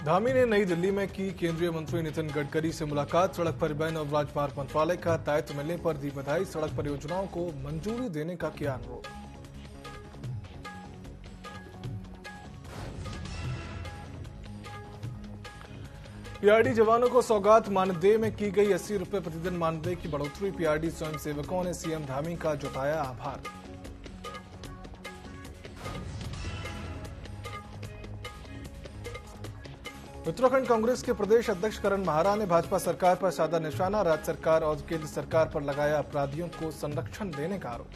धामी ने नई दिल्ली में की केंद्रीय मंत्री नितिन गडकरी से मुलाकात। सड़क परिवहन और राजमार्ग मंत्रालय का दायित्व मिलने पर दी बधाई। सड़क परियोजनाओं को मंजूरी देने का किया अनुरोध। पीआरडी जवानों को सौगात। मानदेय में की गई 80 रुपये प्रतिदिन मानदेय की बढ़ोतरी। पीआरडी स्वयंसेवकों ने सीएम धामी का जताया आभार। उत्तराखंड कांग्रेस के प्रदेश अध्यक्ष करण माहरा ने भाजपा सरकार पर साधा निशाना। राज्य सरकार और केंद्र सरकार पर लगाया अपराधियों को संरक्षण देने का आरोप।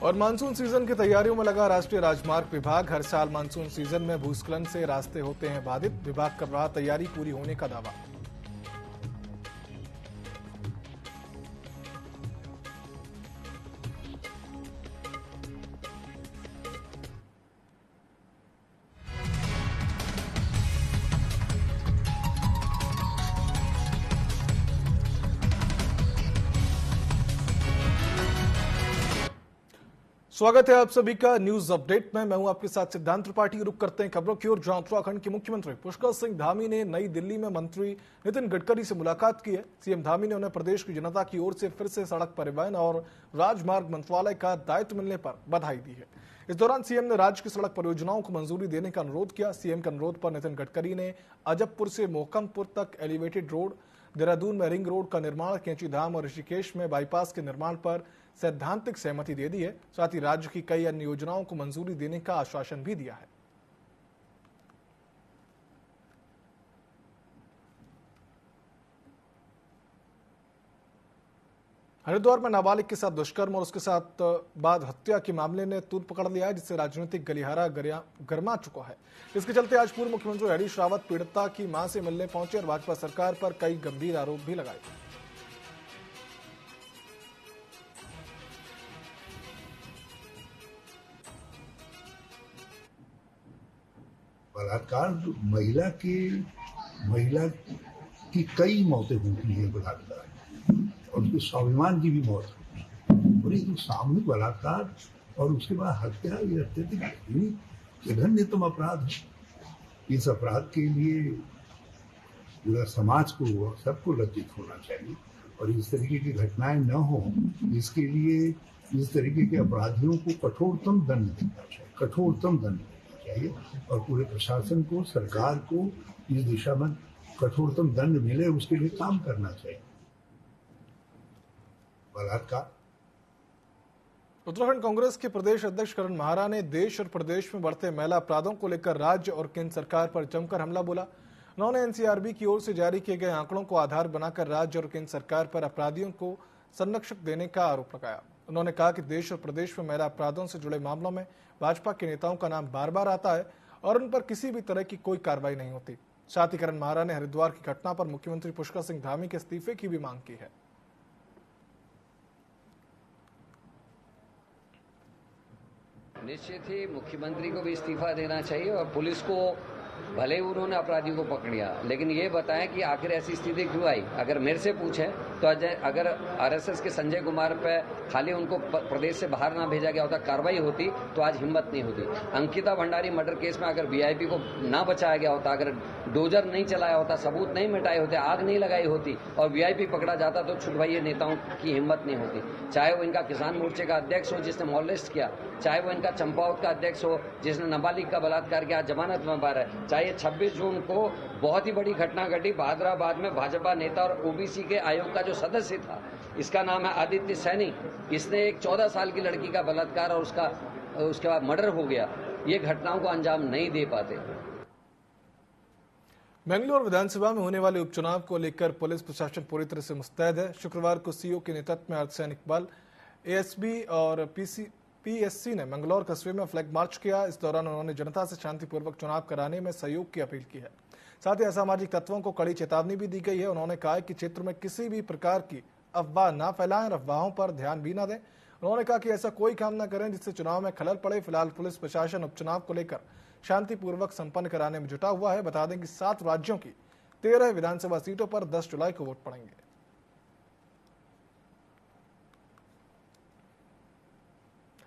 और मानसून सीजन की तैयारियों में लगा राष्ट्रीय राजमार्ग विभाग। हर साल मानसून सीजन में भूस्खलन से रास्ते होते हैं बाधित। विभाग कर रहा तैयारी पूरी होने का दावा। स्वागत है आप सभी का न्यूज अपडेट में। मैं हूं आपके साथ सिद्धांत त्रिपाठी। रुक करते हैं खबरों की ओर, जहां उत्तराखंड के मुख्यमंत्री पुष्कर सिंह धामी ने नई दिल्ली में मंत्री नितिन गडकरी से मुलाकात की है। सीएम धामी ने उन्हें प्रदेश की जनता की ओर से फिर से सड़क परिवहन और राजमार्ग मंत्रालय का दायित्व मिलने पर बधाई दी है। इस दौरान सीएम ने राज्य की सड़क परियोजनाओं को मंजूरी देने का अनुरोध किया। सीएम के अनुरोध पर नितिन गडकरी ने अजबपुर से मोहकमपुर तक एलिवेटेड रोड, देहरादून में रिंग रोड का निर्माण, कैंची धाम और ऋषिकेश में बाईपास के निर्माण पर सैद्धांतिक सहमति दे दी है। साथ ही राज्य की कई अन्य योजनाओं को मंजूरी देने का आश्वासन भी दिया है। हरिद्वार में नाबालिग के साथ दुष्कर्म और उसके साथ बाद हत्या के मामले ने तूल पकड़ लिया है, जिससे राजनीतिक गलियारा गर्मा चुका है। इसके चलते आज पूर्व मुख्यमंत्री हरीश रावत पीड़िता की मां से मिलने पहुंचे और भाजपा सरकार पर कई गंभीर आरोप भी लगाए। बलात्कार महिला की कई मौतें होती है बलात्कार, और उसके स्वाभिमान की भी मौत होती है। और ये सामूहिक बलात्कार और उसके बाद हत्या, ये अत्यधिक जघन्यतम अपराध है। इस अपराध के लिए पूरा समाज को, सबको लज्जित होना चाहिए और इस तरीके की घटनाएं न हो, इसके लिए इस तरीके के अपराधियों को कठोरतम दंड देना चाहिए, कठोरतम दंड चाहिए। और पूरे प्रशासन को, सरकार को इस दिशा में कठोरतम दंड मिले, उसके लिए काम करना चाहिए। बलात्कार। उत्तराखंड कांग्रेस के प्रदेश अध्यक्ष करण माहरा ने देश और प्रदेश में बढ़ते महिला अपराधों को लेकर राज्य और केंद्र सरकार पर जमकर हमला बोला। उन्होंने एनसीआरबी की ओर से जारी किए गए आंकड़ों को आधार बनाकर राज्य और केंद्र सरकार पर अपराधियों को संरक्षण देने का आरोप लगाया। उन्होंने कहा कि देश और प्रदेश में महिला अपराधों से जुड़े मामलों में भाजपा के नेताओं का नाम बार बार आता है और उन पर किसी भी तरह की कोई कार्रवाई नहीं होती। साथ ही करण माहरा ने हरिद्वार की घटना पर मुख्यमंत्री पुष्कर सिंह धामी के इस्तीफे की भी मांग की है। निश्चित ही मुख्यमंत्री को भी इस्तीफा देना चाहिए और पुलिस को, भले ही उन्होंने अपराधियों को पकड़ लिया, लेकिन ये बताएं कि आखिर ऐसी स्थिति क्यों आई। अगर मेरे से पूछें तो अगर आरएसएस के संजय कुमार पे खाली उनको प्रदेश से बाहर ना भेजा गया होता, कार्रवाई होती, तो आज हिम्मत नहीं होती। अंकिता भंडारी मर्डर केस में अगर वीआईपी को ना बचाया गया होता, अगर डोजर नहीं चलाया होता, सबूत नहीं मिटाए होते, आग नहीं लगाई होती और वीआईपी पकड़ा जाता, तो छुटवाइये नेताओं की हिम्मत नहीं होती। चाहे वो इनका किसान मोर्चे का अध्यक्ष हो जिसने मॉलेस्ट किया, चाहे वो इनका चंपावत का अध्यक्ष हो जिसने नाबालिग का बलात्कार किया, जमानत में बाहर है, चाहे 26 जून को बहुत ही बड़ी घटना घटी बहादुराबाद में। भाजपा नेता और ओबीसी के आयोग का जो सदस्य था, इसका नाम है आदित्य सैनी, इसने एक 14 साल की लड़की का बलात्कार और उसके बाद मर्डर हो गया। ये घटनाओं को अंजाम नहीं दे पाते। बेंगलुरु विधानसभा में होने वाले उपचुनाव को लेकर पुलिस प्रशासन पूरी तरह से मुस्तैद है। शुक्रवार को सीओ के नेतृत्व में अर्धसैनिक बल, एएसबी और पीएससी ने मंगलौर कस्बे में फ्लैग मार्च किया। इस दौरान उन्होंने जनता से शांतिपूर्वक चुनाव कराने में सहयोग की अपील की है। साथ ही असामाजिक तत्वों को कड़ी चेतावनी भी दी गई है। उन्होंने कहा कि क्षेत्र में किसी भी प्रकार की अफवाह न फैलाएं और अफवाहों पर ध्यान भी न दें। उन्होंने कहा कि ऐसा कोई काम न करें जिससे चुनाव में खलल पड़े। फिलहाल पुलिस प्रशासन उपचुनाव को लेकर शांतिपूर्वक संपन्न कराने में जुटा हुआ है। बता दें कि 7 राज्यों की 13 विधानसभा सीटों पर 10 जुलाई को वोट पड़ेंगे।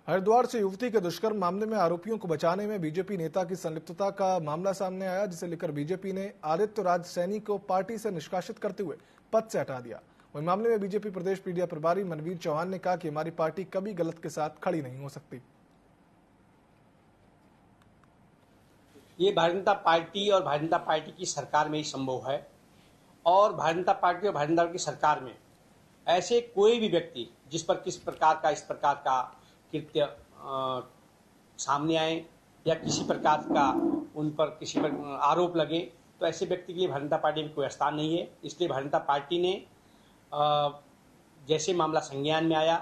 हरिद्वार से युवती के दुष्कर्म मामले में आरोपियों को बचाने में बीजेपी नेता की संलिप्तता का मामला सामने आया, जिसे लेकर बीजेपी ने आदित्य राज सैनी को पार्टी से निष्कासित करते हुए पद से हटा दिया। वहीं मामले में बीजेपी प्रदेश मीडिया प्रभारी मनवीर चौहान ने कहा कि हमारी पार्टी कभी गलत के साथ खड़ी नहीं हो सकती। ये भारतीय जनता पार्टी और भारतीय जनता पार्टी की सरकार में ही संभव है, और भारतीय जनता पार्टी और भारतीय जनता पार्टी की सरकार में ऐसे कोई भी व्यक्ति जिस पर किस प्रकार का इस प्रकार का कृत्य सामने आए या किसी प्रकार का उन पर किसी पर आरोप लगे, तो ऐसे व्यक्ति के लिए भारतीय जनता पार्टी में कोई स्थान नहीं है। इसलिए भारतीय जनता पार्टी ने जैसे मामला संज्ञान में आया,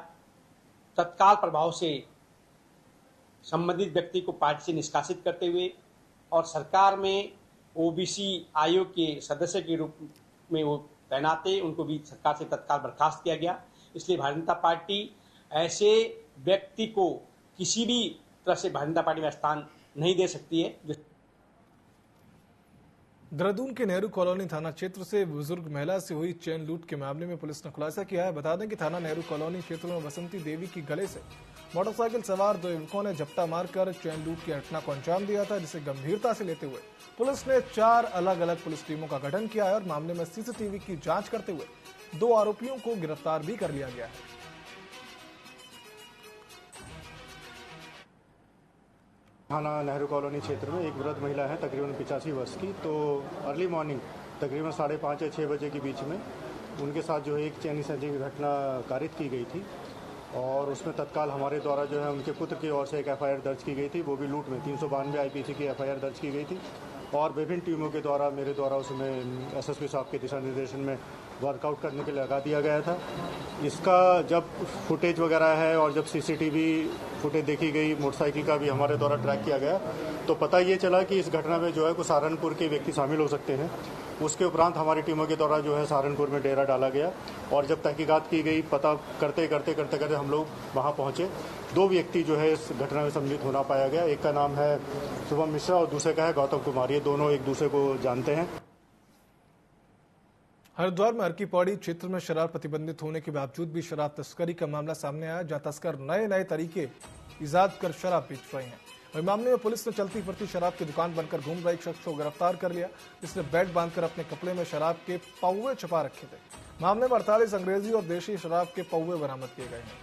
तत्काल प्रभाव से संबंधित व्यक्ति को पार्टी से निष्कासित करते हुए और सरकार में ओबीसी आयोग के सदस्य के रूप में वो तैनाते, उनको भी सरकार से तत्काल बर्खास्त किया गया। इसलिए भारतीय जनता पार्टी ऐसे व्यक्ति को किसी भी तरह से भारतीय जनता पार्टी में स्थान नहीं दे सकती है। देहरादून के नेहरू कॉलोनी थाना क्षेत्र से बुजुर्ग महिला से हुई चेन लूट के मामले में पुलिस ने खुलासा किया है। बता दें कि थाना नेहरू कॉलोनी क्षेत्र में बसंती देवी की गले से मोटरसाइकिल सवार 2 युवकों ने झपटा मारकर चेन लूट की घटना को अंजाम दिया था, जिसे गंभीरता से लेते हुए पुलिस ने 4 अलग अलग पुलिस टीमों का गठन किया है और मामले में सीसीटीवी की जांच करते हुए 2 आरोपियों को गिरफ्तार भी कर लिया गया है। थाना नेहरू कॉलोनी क्षेत्र में एक वृद्ध महिला है, तकरीबन 85 वर्ष की। तो अर्ली मॉर्निंग तकरीबन 5:30 या 6 बजे के बीच में उनके साथ जो है एक चैनी संजी की घटना कारित की गई थी, और उसमें तत्काल हमारे द्वारा जो है उनके पुत्र की ओर से एक FIR दर्ज की गई थी, वो भी लूट में 392 IPC की FIR दर्ज की गई थी। और विभिन्न टीमों के द्वारा मेरे द्वारा उसमें SSP साहब के दिशा निर्देशन में वर्कआउट करने के लिए लगा दिया गया था। इसका जब फुटेज वगैरह है और जब CCTV फुटेज देखी गई, मोटरसाइकिल का भी हमारे द्वारा ट्रैक किया गया, तो पता ये चला कि इस घटना में जो है कुछ सहारनपुर के व्यक्ति शामिल हो सकते हैं। उसके उपरांत हमारी टीमों के द्वारा जो है सहारनपुर में डेरा डाला गया, और जब तहकीकात की गई, पता करते करते हम लोग वहाँ पहुँचे। 2 व्यक्ति जो है इस घटना में सम्मिलित होना पाया गया। एक का नाम है शुभम मिश्रा और दूसरे का है गौतम कुमार। ये दोनों एक दूसरे को जानते हैं। हरिद्वार में हरकी पौड़ी क्षेत्र में शराब प्रतिबंधित होने के बावजूद भी शराब तस्करी का मामला सामने आया, जहां तस्कर नए तरीके ईजाद कर शराब बेच रहे हैं। वही मामले में पुलिस ने चलती फिरती शराब की दुकान बनकर घूम रहे एक शख्स को गिरफ्तार कर लिया, जिसने बेल्ट बांधकर अपने कपड़े में शराब के पौवे छुपा रखे थे। मामले में 48 अंग्रेजी और देशी शराब के पौवे बरामद किए गए हैं।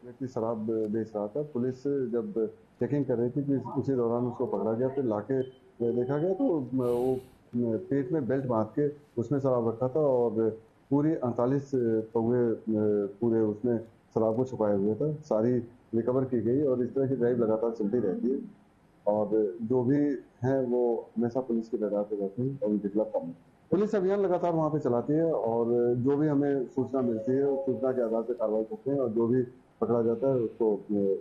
व्यक्ति शराब बेच रहा था। पुलिस जब चेकिंग कर रही थी कि उसी दौरान उसको पकड़ा गया। फिर लाके देखा गया तो वो पेट में बेल्ट बांध के उसमें शराब रखा था, और पूरी 48 पौवे पूरे उसमें शराब को छुपाए हुए था। सारी रिकवर की गई, और इस तरह की ड्राइव लगातार चलती रहती है, और जो भी हैं वो हमेशा पुलिस की निगाह पे रहती है और उनके खिलाफ काम। पुलिस अभियान लगातार वहाँ पे चलाती है, और जो भी हमें सूचना मिलती है उस सूचना के आधार पर कार्रवाई करते हैं, और जो भी पकड़ा जाता है उसको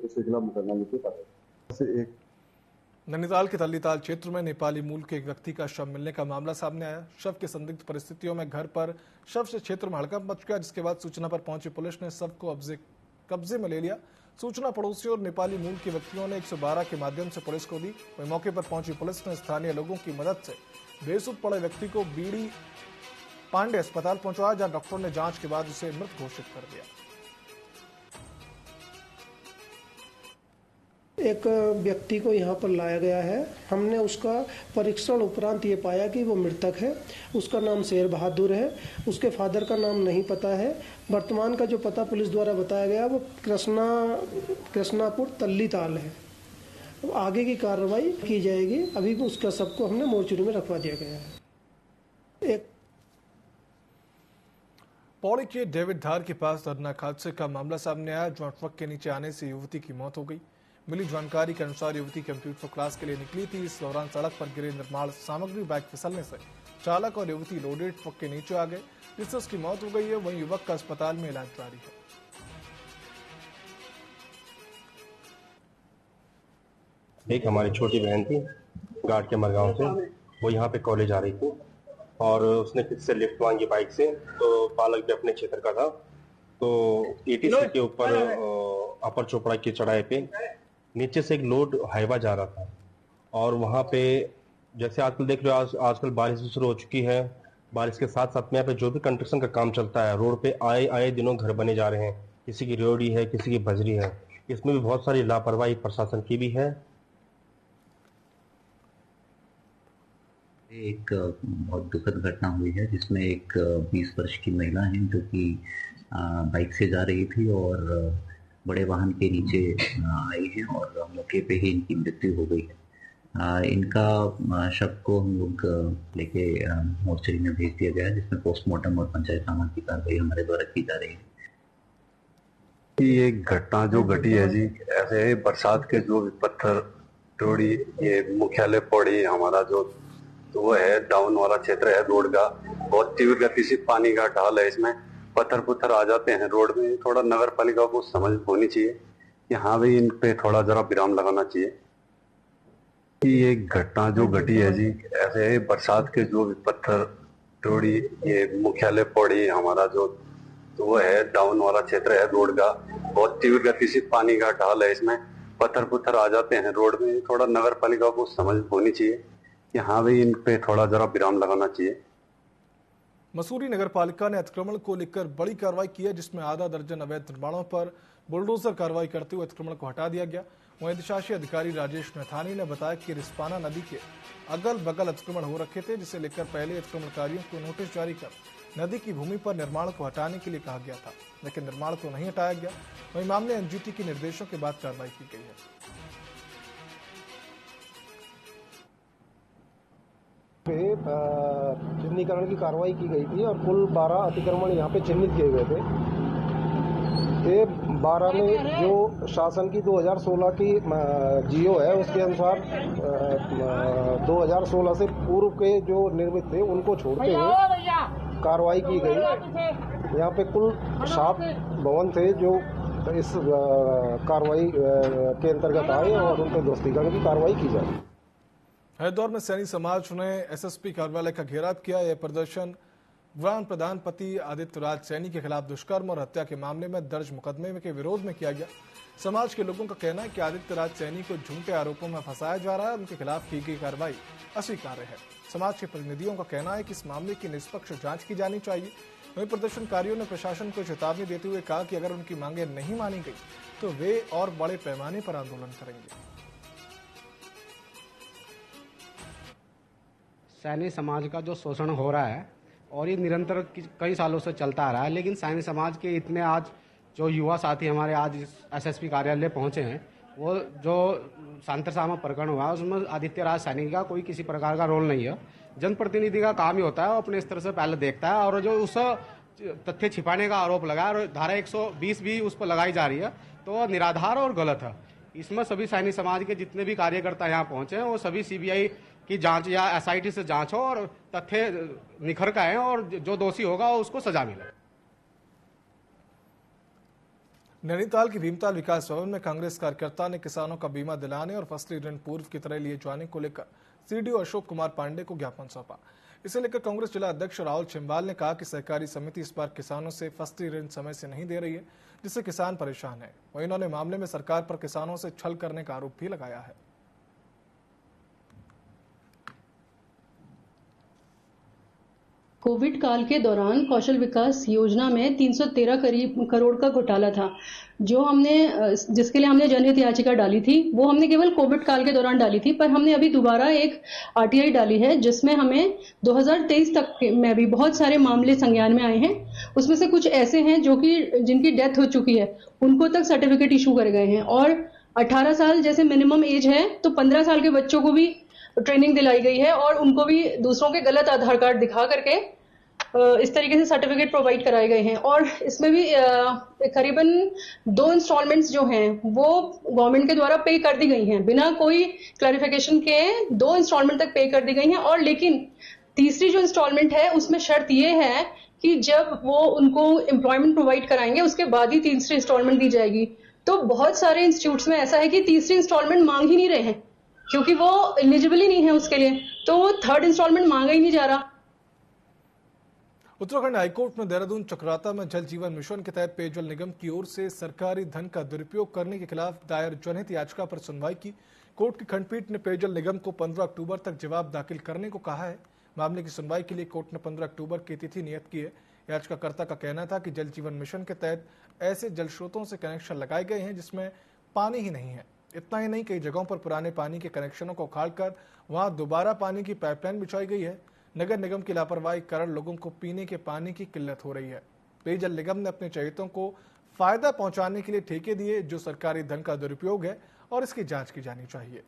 उसके खिलाफ मुकदमा लिखते हैं। नैनीताल के तल्लीताल क्षेत्र में नेपाली मूल के एक व्यक्ति का शव मिलने का मामला सामने आया। शव की संदिग्ध परिस्थितियों में घर पर शव से क्षेत्र में हड़कंप मच गया, जिसके बाद सूचना पर पहुंची पुलिस ने शव को कब्जे में ले लिया। सूचना पड़ोसियों और नेपाली मूल के व्यक्तियों ने 112 के माध्यम से पुलिस को दी। वहीं मौके पर पहुंची पुलिस ने स्थानीय लोगों की मदद से बेसुध पड़े व्यक्ति को बीडी पांडे अस्पताल पहुंचाया, जहां डॉक्टर ने जांच के बाद उसे मृत घोषित कर दिया। एक व्यक्ति को यहाँ पर लाया गया है। हमने उसका परीक्षण उपरांत ये पाया कि वो मृतक है। उसका नाम शेर बहादुर है। उसके फादर का नाम नहीं पता है। वर्तमान का जो पता पुलिस द्वारा बताया गया वो कृष्णापुर तल्लीताल है। आगे की कार्रवाई की जाएगी। अभी उसका सबको हमने मोर्चरी में रखवा दिया गया है। पौड़ी के डेविड धार के पास दर्दनाक हादसे का मामला सामने आया, जहां ट्रक के नीचे आने से युवती की मौत हो गई। मिली जानकारी के अनुसार युवती कंप्यूटर क्लास के लिए निकली थी। इस दौरान सड़क पर गिरे निर्माण सामग्री बैग फिसलने से चालक और युवती लोडेड ट्रक के नीचे आ गए, जिससे उसकी मौत हो गई है। वहीं युवक का अस्पताल में इलाज जारी है। एक हमारी छोटी बहन थी घाट के मरगांव से, वो यहाँ पे कॉलेज आ रही थी और उसने किसी से लिफ्ट मांगी बाइक से, तो बालक भी अपने क्षेत्र का था। तो ETC के ऊपर अपर चोपड़ा की चढ़ाई पे नीचे से एक लोड हाईवा जा रहा था, और वहाँ पे जैसे आजकल देख रहे हो आजकल बारिश शुरू हो चुकी है। बारिश के साथ साथ में यहाँ पे जो भी कंस्ट्रक्शन का काम चलता है, रोड पे आए दिनों घर बने जा रहे हैं। किसी की रेवड़ी है, किसी की बजरी है। इसमें भी बहुत सारी लापरवाही प्रशासन की भी है। एक बहुत दुखद घटना हुई है जिसमें एक 20 वर्ष की महिला है जो कि बाइक से जा रही थी और बड़े वाहन के नीचे आई है और मौके पे ही इनकी मृत्यु हो गई है। इनका शव को हम लोग लेके मोर्चरी में भेज दिया गया है, जिसमें पोस्टमार्टम और पंचायत की कार्रवाई हमारे द्वारा की जा रही है। ये घटना जो घटी है जी, ऐसे बरसात के जो पत्थर टोड़ी, ये मुख्यालय पौड़ी हमारा जो तो वो है डाउन वाला क्षेत्र है रोड का, बहुत तीव्र गति से पानी का ढाल है, इसमें पत्थर आ जाते हैं रोड में। थोड़ा नगर पालिका को समझ होनी चाहिए कि हाँ भाई इन पे थोड़ा जरा विराम लगाना चाहिए। ये घटना जो घटी है जी, ऐसे बरसात के जो पत्थर टोड़ी, ये मुख्यालय पौड़ी हमारा जो तो वो है डाउन वाला क्षेत्र है रोड का, बहुत तीव्र गति से पानी का ढाल है, इसमें पत्थर आ जाते हैं रोड में। थोड़ा नगर पालिका को समझ होनी चाहिए कि हाँ भाई इन पे थोड़ा जरा विराम लगाना चाहिए। मसूरी नगर पालिका ने अतिक्रमण को लेकर बड़ी कार्रवाई की है, जिसमें आधा दर्जन अवैध निर्माणों पर बुलडोजर कार्रवाई करते हुए अतिक्रमण को हटा दिया गया। वहीं अधिशासी अधिकारी राजेश नथानी ने बताया कि रिस्पाना नदी के अगल बगल अतिक्रमण हो रखे थे, जिसे लेकर पहले अतिक्रमणकारियों को नोटिस जारी कर नदी की भूमि पर निर्माण को हटाने के लिए कहा गया था, लेकिन निर्माण को नहीं हटाया गया। वहीं मामले एनजीटी के निर्देशों के बाद कार्रवाई की गई है। चिन्हीकरण की कार्रवाई की गई थी और कुल 12 अतिक्रमण यहाँ पे चिन्हित किए गए थे। 12 में जो शासन की 2016 की जीओ है उसके अनुसार 2016 से पूर्व के जो निर्मित थे उनको छोड़ते हुए कार्रवाई की गई। यहाँ पे कुल 7 भवन थे जो इस कार्रवाई के अंतर्गत आए और उन पर ध्वस्तीकरण की कार्रवाई की जाए। हरिद्वार में सैनी समाज ने एसएसपी कार्यालय का घेराव किया। यह प्रदर्शन ग्राम प्रधान पति आदित्य राज सैनी के खिलाफ दुष्कर्म और हत्या के मामले में दर्ज मुकदमे के विरोध में किया गया। समाज के लोगों का कहना है कि आदित्य राज सैनी को झूठे आरोपों में फंसाया जा रहा है, उनके खिलाफ की गई कार्रवाई अस्वीकार्य है। समाज के प्रतिनिधियों का कहना है कि इस मामले की निष्पक्ष जांच की जानी चाहिए। वहीं प्रदर्शनकारियों ने प्रशासन को चेतावनी देते हुए कहा कि अगर उनकी मांगे नहीं मानी गई तो वे और बड़े पैमाने पर आंदोलन करेंगे। सैनी समाज का जो शोषण हो रहा है और ये निरंतर कई सालों से चलता आ रहा है, लेकिन सैनी समाज के इतने आज जो युवा साथी हमारे आज एसएसपी कार्यालय पहुंचे हैं, वो जो सांतरसामा प्रकरण हुआ है उसमें आदित्य राज सैनी का कोई किसी प्रकार का रोल नहीं है। जनप्रतिनिधि का काम ही होता है, वो अपने स्तर से पहले देखता है और जो उस तथ्य छिपाने का आरोप लगा और धारा 120 भी उस पर लगाई जा रही है तो निराधार और गलत है। इसमें सभी सैनी समाज के जितने भी कार्यकर्ता यहाँ पहुंचे हैं वो सभी सीबीआई की जांच या एसआईटी से जांच हो और तथ्य निखर का है और जो दोषी होगा उसको सजा मिले। नैनीताल की भीमताल विकास भवन में कांग्रेस कार्यकर्ता ने किसानों का बीमा दिलाने और फसली ऋण पूर्व की तरह लिए जाने को लेकर सीडीओ अशोक कुमार पांडे को ज्ञापन सौंपा। इसे लेकर कांग्रेस जिला अध्यक्ष राहुल छिंबाल ने कहा कि सहकारी समिति इस बार किसानों से फसली ऋण समय से नहीं दे रही है, जिससे किसान परेशान है। वहीं उन्होंने मामले में सरकार पर किसानों से छल करने का आरोप भी लगाया है। कोविड काल के दौरान कौशल विकास योजना में 313 करोड़ का घोटाला था, जो हमने जिसके लिए हमने जनहित याचिका डाली थी वो हमने केवल कोविड काल के दौरान डाली थी, पर हमने अभी दोबारा एक आरटीआई डाली है जिसमें हमें 2023 तक में भी बहुत सारे मामले संज्ञान में आए हैं। उसमें से कुछ ऐसे हैं जो कि जिनकी डेथ हो चुकी है, उनको तक सर्टिफिकेट इशू करे गए हैं और 18 साल जैसे मिनिमम एज है तो 15 साल के बच्चों को भी ट्रेनिंग दिलाई गई है और उनको भी दूसरों के गलत आधार कार्ड दिखा करके इस तरीके से सर्टिफिकेट प्रोवाइड कराए गए हैं। और इसमें भी करीबन 2 इंस्टॉलमेंट्स जो हैं वो गवर्नमेंट के द्वारा पे कर दी गई हैं, बिना कोई क्लैरिफिकेशन के 2 इंस्टॉलमेंट तक पे कर दी गई हैं। और लेकिन तीसरी जो इंस्टॉलमेंट है उसमें शर्त ये है कि जब वो उनको एम्प्लॉयमेंट प्रोवाइड कराएंगे उसके बाद ही तीसरी इंस्टॉलमेंट दी जाएगी। तो बहुत सारे इंस्टीट्यूट्स में ऐसा है कि तीसरी इंस्टॉलमेंट मांग ही नहीं रहे हैं क्योंकि वो एलिजिबल ही नहीं है उसके लिए, तो थर्ड इंस्टॉलमेंट मांगा ही नहीं जा रहा। उत्तराखंड हाईकोर्ट ने देहरादून चक्राता में जल जीवन मिशन के तहत पेयजल निगम की ओर से सरकारी धन का दुरुपयोग करने के खिलाफ दायर जनहित याचिका पर सुनवाई की। कोर्ट की खंडपीठ ने पेयजल निगम को 15 अक्टूबर तक जवाब दाखिल करने को कहा है। मामले की सुनवाई के लिए कोर्ट ने 15 अक्टूबर की तिथि नियत की है। याचिकाकर्ता का कहना था कि जल जीवन मिशन के तहत ऐसे जल स्रोतों से कनेक्शन लगाए गए हैं जिसमें पानी ही नहीं है। इतना ही नहीं, कई जगहों पर पुराने पानी के कनेक्शनों को उखाड़कर वहां दोबारा पानी की पाइपलाइन बिछाई गई है। नगर निगम की लापरवाही के कारण लोगों को पीने के पानी की किल्लत हो रही है। पेयजल निगम ने अपने चहेतों को फायदा पहुंचाने के लिए ठेके दिए, जो सरकारी धन का दुरुपयोग है और इसकी जांच की जानी चाहिए।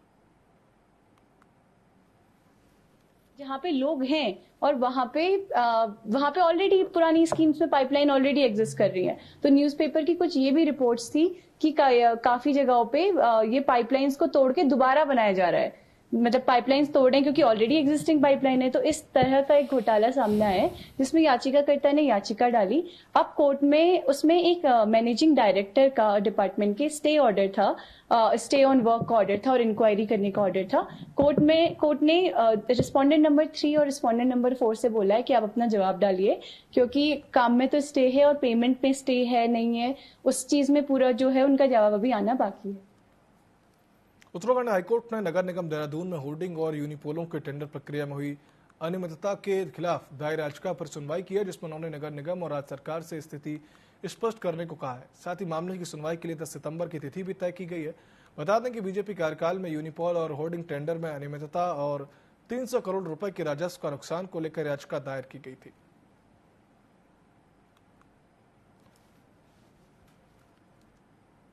जहाँ पे लोग हैं और वहाँ पे ऑलरेडी पुरानी स्कीम्स में पाइपलाइन ऑलरेडी एग्जिस्ट कर रही है। तो न्यूज़पेपर की कुछ ये भी रिपोर्ट्स थी कि काफी जगहों पे ये पाइपलाइंस को तोड़ के दोबारा बनाया जा रहा है, मतलब पाइपलाइंस तोड़ हैं क्योंकि ऑलरेडी एग्जिस्टिंग पाइपलाइन है। तो इस तरह का एक घोटाला सामने आया है जिसमें याचिकाकर्ता ने याचिका डाली। अब कोर्ट में उसमें एक मैनेजिंग डायरेक्टर का डिपार्टमेंट के स्टे ऑर्डर था, स्टे ऑन वर्क का ऑर्डर था और इंक्वायरी करने का ऑर्डर था। कोर्ट ने रिस्पोंडेंट नंबर 3 और रिस्पोंडेंट नंबर 4 से बोला है कि आप अपना जवाब डालिए, क्योंकि काम में तो स्टे है और पेमेंट में स्टे है नहीं है, उस चीज में पूरा जो है उनका जवाब अभी आना बाकी है। उत्तराखंड हाईकोर्ट ने नगर निगम देहरादून में होर्डिंग और यूनिपोलों के टेंडर प्रक्रिया में हुई अनियमितता के खिलाफ दायर याचिका पर सुनवाई की है, जिसमें उन्होंने नगर निगम और राज्य सरकार से स्थिति स्पष्ट करने को कहा है। साथ ही मामले की सुनवाई के लिए 10 सितंबर की तिथि भी तय की गई है। बता दें कि बीजेपी कार्यकाल में यूनिपोल और होर्डिंग टेंडर में अनियमितता और 300 करोड़ रुपए के राजस्व का नुकसान को लेकर याचिका दायर की गई थी।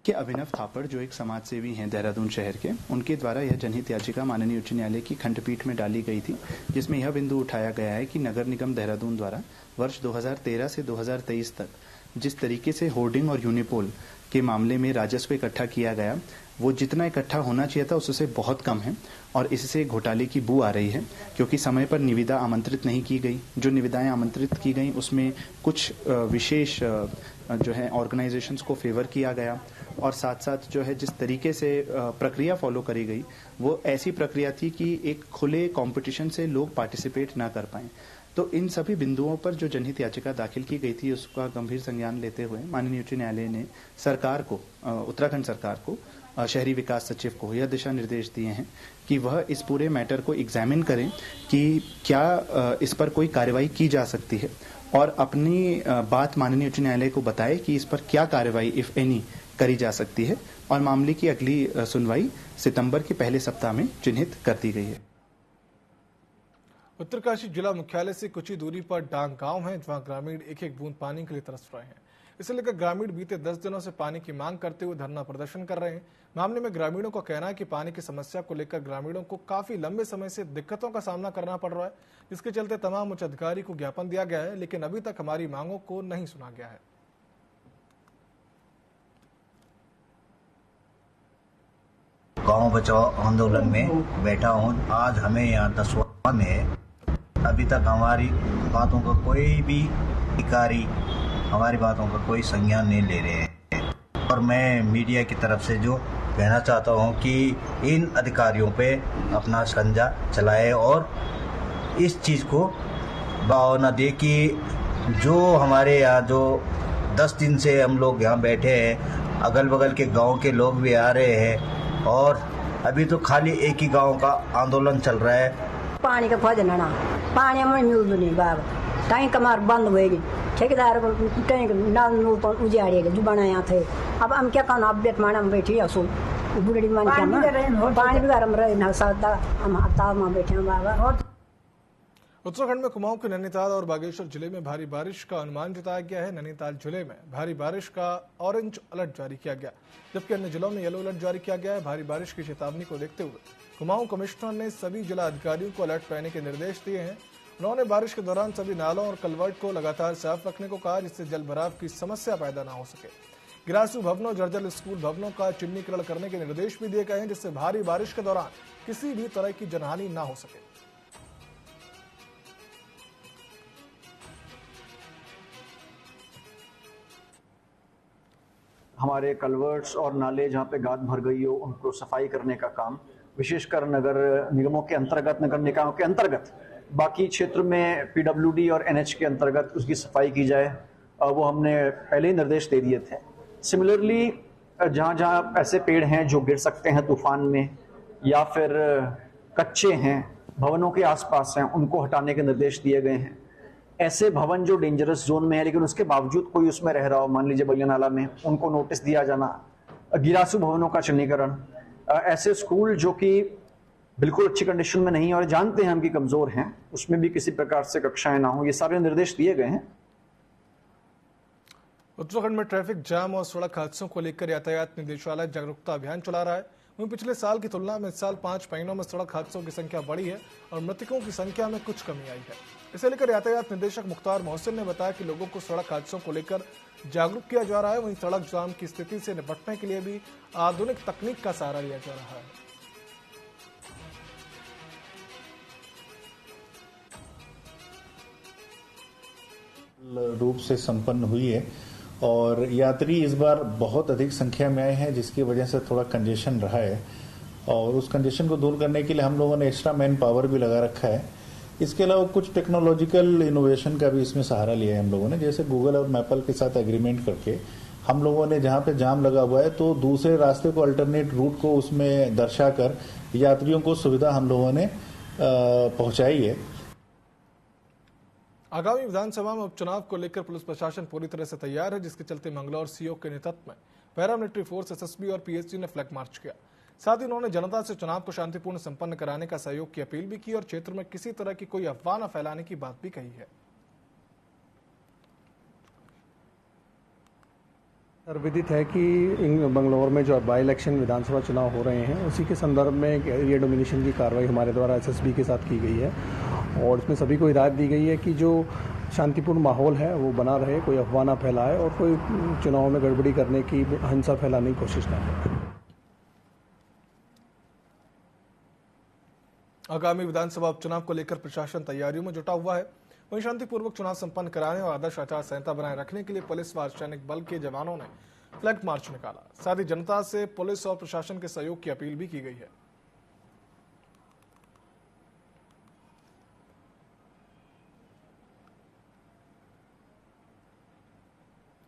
कि अभिनव थापड़ जो एक समाजसेवी हैं देहरादून शहर के, उनके द्वारा यह जनहित याचिका माननीय उच्च न्यायालय की खंडपीठ में डाली गई थी, जिसमें यह बिंदु उठाया गया है कि नगर निगम देहरादून द्वारा वर्ष 2013 से 2023 तक जिस तरीके से होर्डिंग और यूनिपोल के मामले में राजस्व इकट्ठा किया गया, वो जितना इकट्ठा होना चाहिए था उससे बहुत कम है और इससे घोटाले की बू आ रही है, क्योंकि समय पर निविदा आमंत्रित नहीं की गई। जो निविदाएं आमंत्रित की गई उसमें कुछ विशेष जो है ऑर्गेनाइजेशंस को फेवर किया गया और साथ साथ जो है जिस तरीके से प्रक्रिया फॉलो करी गई वो ऐसी प्रक्रिया थी कि एक खुले कंपटीशन से लोग पार्टिसिपेट ना कर पाए। तो इन सभी बिंदुओं पर जो जनहित याचिका दाखिल की गई थी उसका गंभीर संज्ञान लेते हुए माननीय उच्च न्यायालय ने सरकार को, उत्तराखंड सरकार को, शहरी विकास सचिव को यह दिशा निर्देश दिए हैं कि वह इस पूरे मैटर को एग्जामिन करें कि क्या इस पर कोई कार्रवाई की जा सकती है और अपनी बात माननीय उच्च न्यायालय को बताए कि इस पर क्या कार्रवाई इफ एनी करी जा सकती है और मामले की अगली सुनवाई सितंबर के पहले सप्ताह में चिन्हित कर दी गई है। उत्तरकाशी जिला मुख्यालय से कुछ ही दूरी पर डांग गांव है, जहां ग्रामीण एक एक बूंद पानी के लिए तरस रहे हैं। इसे लेकर ग्रामीण बीते 10 दिनों से पानी की मांग करते हुए धरना प्रदर्शन कर रहे हैं। मामले में ग्रामीणों का कहना है कि पानी की समस्या को लेकर ग्रामीणों को काफी लंबे समय से दिक्कतों का सामना करना पड़ रहा है, जिसके चलते तमाम उच्च अधिकारी को ज्ञापन दिया गया है, लेकिन अभी तक हमारी मांगों को नहीं सुना गया है। गांव बचाओ आंदोलन में बैठा हूं। आज हमें यहाँ 10वां में है, अभी तक हमारी बातों का कोई भी अधिकारी हमारी बातों का कोई संज्ञान नहीं ले रहे हैं और मैं मीडिया की तरफ से जो कहना चाहता हूं कि इन अधिकारियों पे अपना शिकंजा चलाए और इस चीज़ को बाव न दे कि जो हमारे यहाँ जो 10 दिन से हम लोग यहाँ बैठे हैं, अगल बगल के गांव के लोग भी आ रहे हैं और अभी तो खाली एक ही गांव का आंदोलन चल रहा है। पानी का भजन ना पानी में न्यूज नहीं बाब टाइम कमार बंद होएगी, ठेकेदार को टैंक नाल नूर पर उजाड़ेगा जो बनाया थे। अब हम क्या कहना, अब बेट माना बैठी असो बुढ़ी मान के पानी भी गरम रहे ना सादा हम हफ्ता में बैठे बाबा। उत्तराखंड में कुमाऊं के नैनीताल और बागेश्वर जिले में भारी बारिश का अनुमान जताया गया है। नैनीताल जिले में भारी बारिश का ऑरेंज अलर्ट जारी किया गया, जबकि अन्य जिलों में येलो अलर्ट जारी किया गया है। भारी बारिश की चेतावनी को देखते हुए कुमाऊं कमिश्नर ने सभी जिला अधिकारियों को अलर्ट रहने के निर्देश दिए हैं। उन्होंने बारिश के दौरान सभी नालों और कलवर्ट को लगातार साफ रखने को कहा, जिससे जल भराव की समस्या पैदा न हो सके। गिरासू भवनों, जर्जर स्कूल भवनों का चिन्हीकरण करने के निर्देश भी दिए गए हैं, जिससे भारी बारिश के दौरान किसी भी तरह की जनहानि न हो सके। हमारे कलवर्ट्स और नाले जहाँ पे गाद भर गई हो उनको सफाई करने का काम, विशेषकर नगर निगमों के अंतर्गत, नगर निकायों के अंतर्गत बाकी क्षेत्र में पीडब्ल्यूडी और एनएच के अंतर्गत उसकी सफाई की जाए, वो हमने पहले ही निर्देश दे दिए थे। सिमिलरली जहाँ जहाँ ऐसे पेड़ हैं जो गिर सकते हैं तूफान में या फिर कच्चे हैं, भवनों के आसपास हैं, उनको हटाने के निर्देश दिए गए हैं। ऐसे भवन जो डेंजरस जोन में है लेकिन उसके बावजूद कोई उसमें रह रहा हो, मान लीजिए बलिया नाला में, उनको नोटिस दिया जाना, गिरासू भवनों का चिन्हीकरण, ऐसे स्कूल जो कि बिल्कुल अच्छी कंडीशन में नहीं है और जानते हैं हम कि कमजोर हैं, उसमें भी किसी प्रकार से कक्षाएं ना हो, ये सारे निर्देश दिए गए हैं। उत्तराखंड में ट्रैफिक जाम और सड़क हादसों को लेकर यातायात निदेशालय जागरूकता अभियान चला रहा है। वहीं पिछले साल की तुलना में इस साल 5 महीनों में सड़क हादसों की संख्या बढ़ी है और मृतकों की संख्या में कुछ कमी आई है। इसे लेकर यातायात निदेशक मुख्तार मोहसिन ने बताया कि लोगों को सड़क हादसों को लेकर जागरूक किया जा रहा है। वहीं सड़क जाम की स्थिति से निपटने के लिए भी आधुनिक तकनीक का सहारा लिया जा रहा है। रूप से संपन्न हुई है और यात्री इस बार बहुत अधिक संख्या में आए हैं, जिसकी वजह से थोड़ा कंजेशन रहा है और उस कंजेशन को दूर करने के लिए हम लोगों ने एक्स्ट्रा मैन पावर भी लगा रखा है। इसके अलावा कुछ टेक्नोलॉजिकल इनोवेशन का भी इसमें सहारा लिया है हम लोगों ने, जैसे गूगल और मैपल के साथ एग्रीमेंट करके हम लोगों ने जहां पे जाम लगा हुआ है तो दूसरे रास्ते को, अल्टरनेट रूट को उसमें दर्शाकर यात्रियों को सुविधा हम लोगों ने पहुंचाई है। आगामी विधानसभा में उपचुनाव को लेकर पुलिस प्रशासन पूरी तरह से तैयार है, जिसके चलते मंगलौर सीओ के नेतृत्व में पैरामिलिट्री फोर्स, एसएसबी और पीएसजी ने फ्लैग मार्च किया। साथ ही उन्होंने जनता से चुनाव को शांतिपूर्ण संपन्न कराने का सहयोग की अपील भी की और क्षेत्र में किसी तरह की कोई अफवाह न फैलाने की बात भी कही है। विदित है कि बंगलौर में जो बाई इलेक्शन विधानसभा चुनाव हो रहे हैं, उसी के संदर्भ में एक एरिया डोमिनेशन की कार्रवाई हमारे द्वारा एसएसबी के साथ की गई है और इसमें सभी को हिदायत दी गई है कि जो शांतिपूर्ण माहौल है वो बना रहे, कोई अफवाह ना फैलाए और कोई चुनाव में गड़बड़ी करने की, हिंसा फैलाने की कोशिश ना करे। आगामी विधानसभा उपचुनाव को लेकर प्रशासन तैयारियों में जुटा हुआ है। वहीं शांतिपूर्वक चुनाव संपन्न कराने और आदर्श आचार संहिता बनाए रखने के लिए पुलिस व अर्धसैनिक बल के जवानों ने फ्लैग मार्च निकाला। साथ ही जनता से पुलिस और प्रशासन के सहयोग की अपील भी की गई है।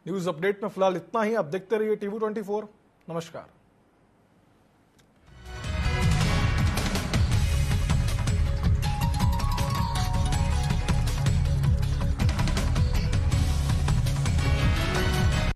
न्यूज अपडेट में फिलहाल इतना ही। आप देखते रहिए TV24। नमस्कार।